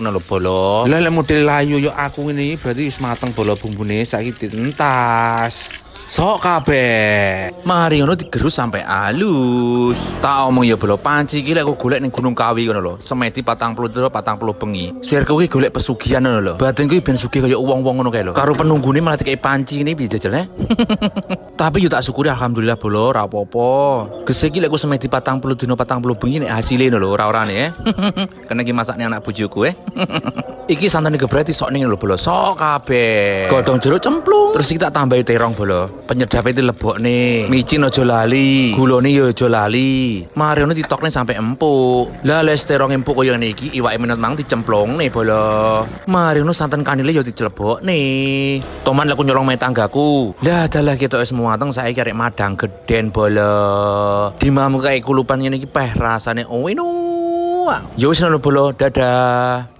ngono lho bolo. Lah lek model layu yo aku ngene berarti wis mateng bolo bumbune saiki dientas. Sok kabeh. Mari ngono digerus sampai halus. Tak omong ya bolo panci iki lek aku golek ning Gunung Kawi ngono lho. Semedi 40 bengi. Sirku iki golek pesugihan ngono lho. Badanku iki ben sugih kaya wong-wong ngono kae lho. Karo penunggune malah dikei panci ini piye jajal Tapi yo tak syukuri alhamdulillah bolo ora apa-apa. Gese iki lek aku semedi 40 bengi nek hasile ngono lho ora-orane Kena iki masakne anak bojoku Iki santane gebrati sok ning lho bolo. Sok kabeh. Godhong jeruk cemplung. Terus iki tak tambahi terong bolo. Penyedap itu lebokne, micin aja lali, gulone yo aja lali. Mari ngono ditokne sampai empuk. Lah les terong empuk koyo ngene iki iwake menut mang dicemplongne bolo. Mari ngono santen kanile yo dicelebokne. Toman laku nyolong main tanggaku. Lah dalah ketok wis mateng saiki arek madang geden bolo. Dimamu kae kulupan ngene iki peh rasane owino. Yo wis ngono bolo, dadah.